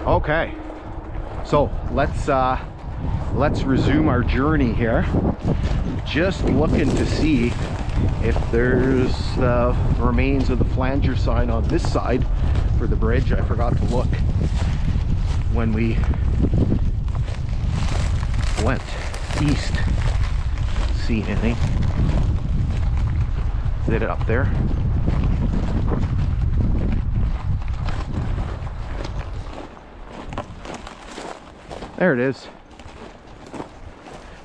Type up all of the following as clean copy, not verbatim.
Okay, so let's resume our journey here. Just looking to see if there's the remains of the flanger sign on this side for the bridge. I forgot to look when we went east. See any? Is it up there? There it is.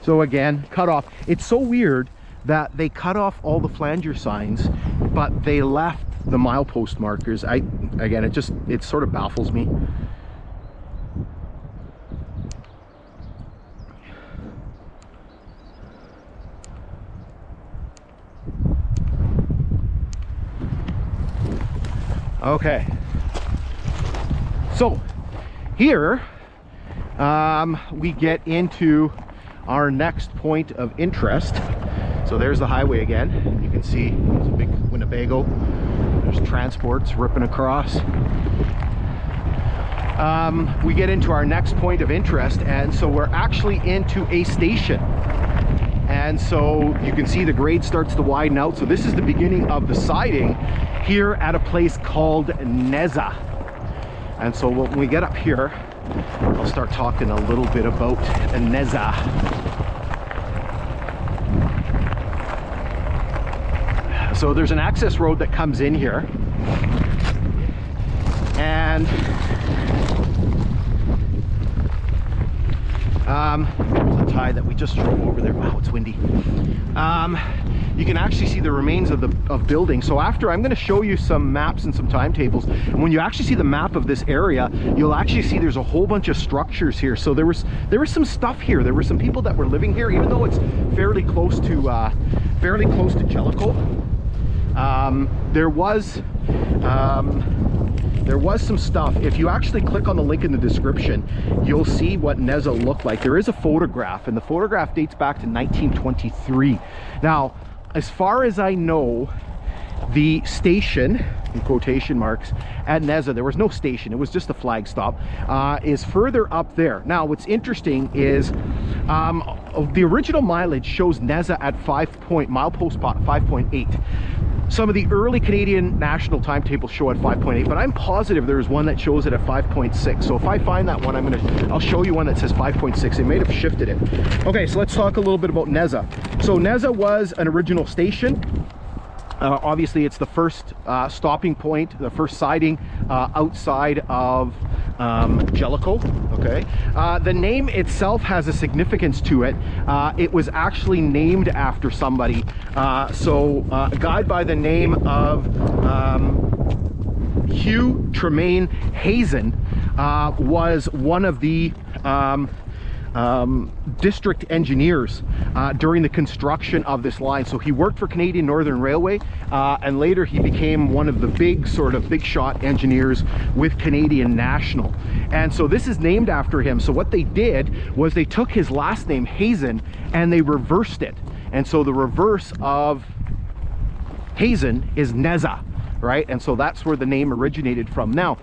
So again, cut off. It's so weird that they cut off all the flanger signs, but they left the milepost markers. Again, it sort of baffles me. Okay. So here we get into our next point of interest. So there's the highway again. You can see there's a big Winnebago. There's transports ripping across. We get into our next point of interest, and so we're actually into a station. And so you can see the grade starts to widen out. So this is the beginning of the siding here at a place called Nezah. And so when we get up here, I'll start talking a little bit about Nezah. So there's an access road that comes in here, and there's a tie that we just drove over there. Wow, it's windy. You can actually see the remains of buildings. So after, I'm going to show you some maps and some timetables, and when you actually see the map of this area, you'll actually see there's a whole bunch of structures here. So there was some stuff here. There were some people that were living here, even though it's fairly close to Jellicoe. There was some stuff. If you actually click on the link in the description, you'll see what Nezah looked like. There is a photograph, and the photograph dates back to 1923. Now, as far as I know, the station, in quotation marks, at Nezah, there was no station, it was just a flag stop, is further up there. Now, what's interesting is the original mileage shows Nezah at milepost 5.8. Some of the early Canadian national timetables show at 5.8, but I'm positive there's one that shows it at 5.6. So if I find that one, I'll show you one that says 5.6. They may have shifted it. Okay, so let's talk a little bit about Nezah. So Nezah was an original station. Obviously, it's the first stopping point, the first siding outside of Jellicoe. Okay, the name itself has a significance to it. It was actually named after somebody. So a guy by the name of Hugh Tremaine Hazen was one of the district engineers during the construction of this line. So he worked for Canadian Northern Railway, and later he became one of the big shot engineers with Canadian National. And so this is named after him. So what they did was they took his last name, Hazen, and they reversed it. And so the reverse of Hazen is Nezah, right? And so that's where the name originated from. Now,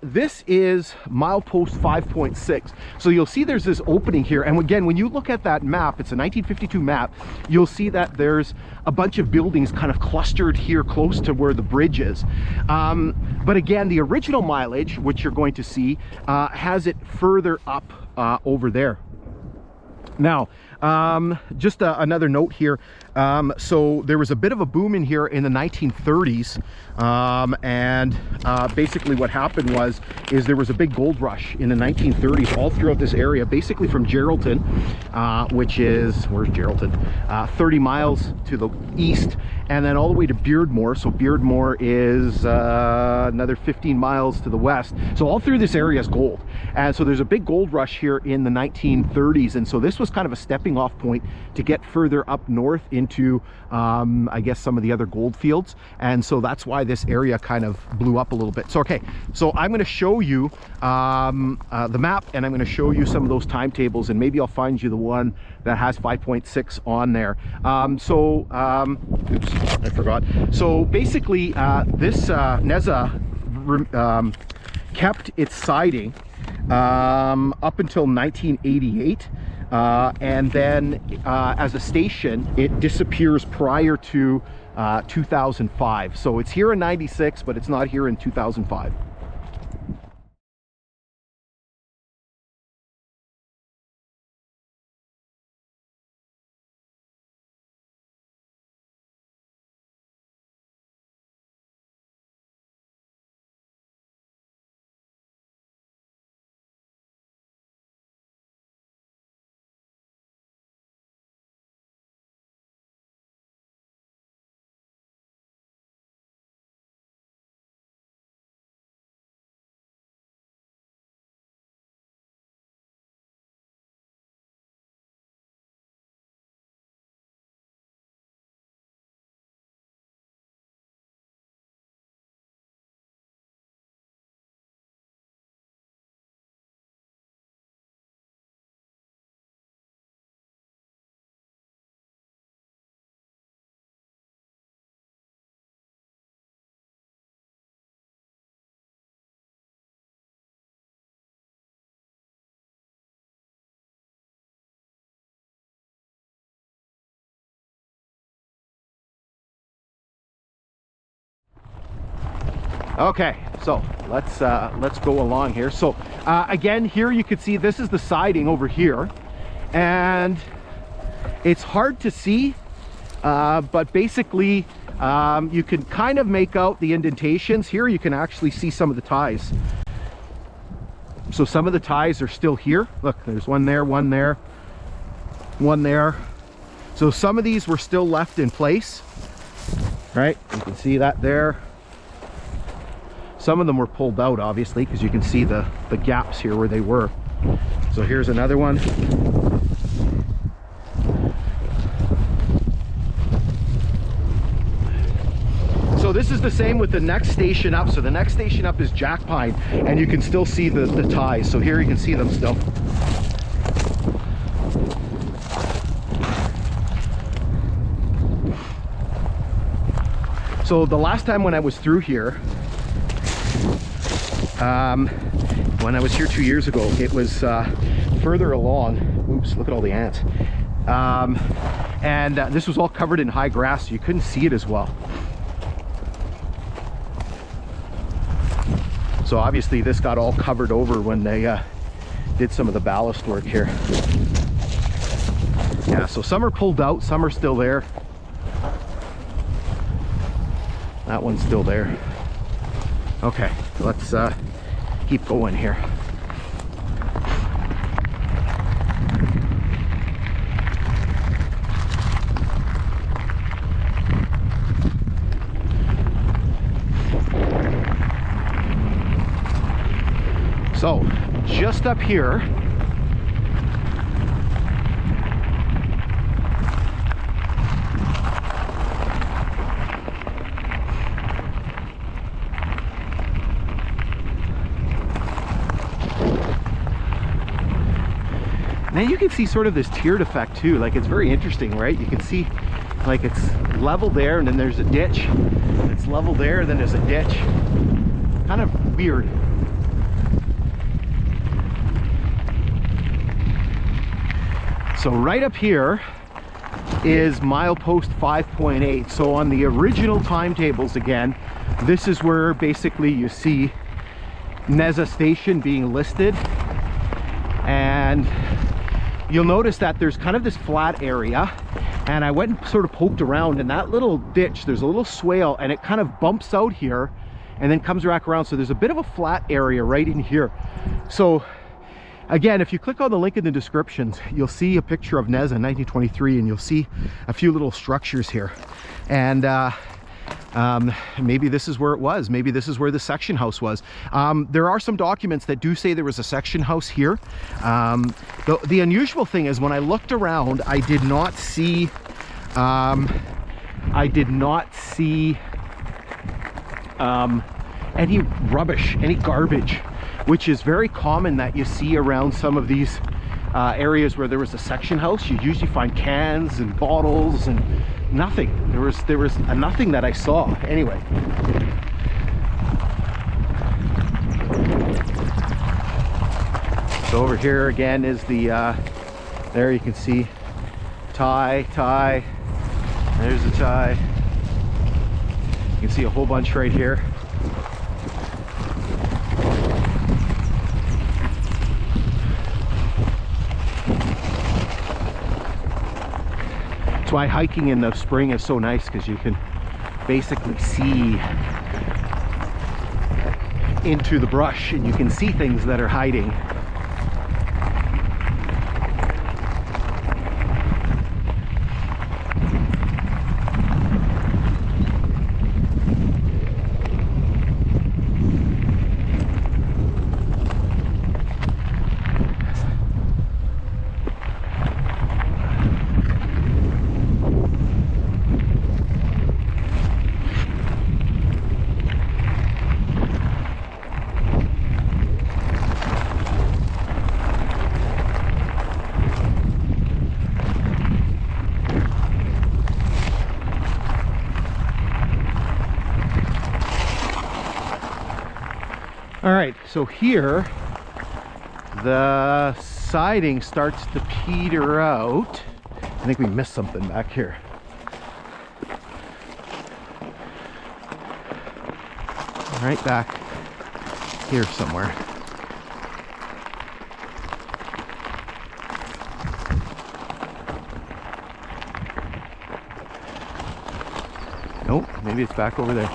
this is milepost 5.6. So you'll see there's this opening here, and again, when you look at that map, it's a 1952 map, you'll see that there's a bunch of buildings kind of clustered here close to where the bridge is. But again, the original mileage, which you're going to see, has it further up over there. Now, just another note here. So there was a bit of a boom in here in the 1930s, and basically what happened is there was a big gold rush in the 1930s all throughout this area, basically from Geraldton, which is, where's Geraldton? 30 miles to the east, and then all the way to Beardmore. So Beardmore is another 15 miles to the west. So all through this area is gold, and so there's a big gold rush here in the 1930s, and so this was kind of a stepping off point to get further up north into I guess some of the other gold fields, and so that's why this area kind of blew up a little bit. So okay, so I'm going to show you the map, and I'm going to show you some of those timetables, and maybe I'll find you the one that has 5.6 on there. Oops, I forgot. So basically this Nezah kept its siding up until 1988. And then as a station, it disappears prior to 2005. So it's here in 96, but it's not here in 2005. Okay, so let's go along here. So again, here you can see this is the siding over here, and it's hard to see, but basically you can kind of make out the indentations. Here you can actually see some of the ties. So some of the ties are still here. Look, there's one there, one there, one there. So some of these were still left in place, right? You can see that there. Some of them were pulled out, obviously, because you can see the gaps here where they were. So here's another one. So this is the same with the next station up. So the next station up is Jack Pine, and you can still see the ties. So here you can see them still. So the last time when I was through here, when I was here 2 years ago, it was further along. Oops, look at all the ants. And this was all covered in high grass, so you couldn't see it as well. So obviously this got all covered over when they did some of the ballast work here. Yeah, so some are pulled out, some are still there. That one's still there. Okay, let's keep going here. So just up here, now you can see sort of this tiered effect too. Like, it's very interesting, right? You can see like it's level there and then there's a ditch, and it's level there and then there's a ditch. Kind of weird. So right up here is milepost 5.8. So on the original timetables, again, this is where basically you see Nezah station being listed, and you'll notice that there's kind of this flat area, and I went and sort of poked around in that little ditch. There's a little swale and it kind of bumps out here and then comes back around. So there's a bit of a flat area right in here. So again, if you click on the link in the descriptions, you'll see a picture of Nezah in 1923, and you'll see a few little structures here. And maybe this is where it was. Maybe this is where the section house was. There are some documents that do say there was a section house here. The unusual thing is, when I looked around, I did not see any rubbish, any garbage, which is very common that you see around some of these areas where there was a section house. You usually find cans and bottles and nothing. There was nothing that I saw anyway. So over here again is the, there you can see tie, there's the tie. You can see a whole bunch right here. That's why hiking in the spring is so nice, because you can basically see into the brush and you can see things that are hiding. All right, so here the siding starts to peter out. I think we missed something back here. Right back here somewhere. Nope, maybe it's back over there.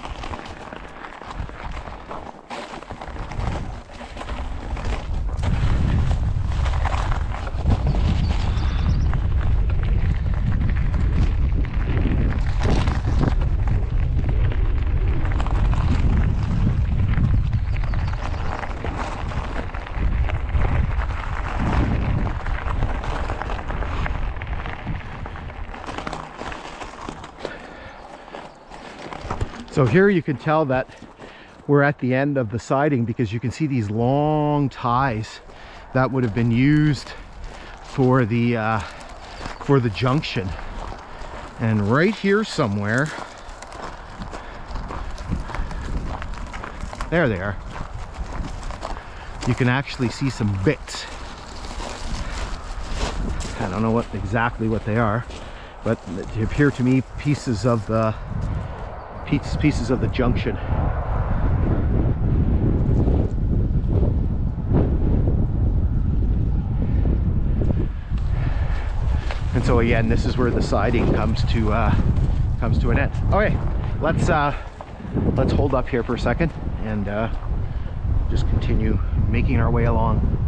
So here you can tell that we're at the end of the siding, because you can see these long ties that would have been used for the junction. And right here somewhere, there they are. You can actually see some bits. I don't know exactly what they are, but they appear to me pieces of the junction. And so again, this is where the siding comes to an end. Okay, let's hold up here for a second and just continue making our way along.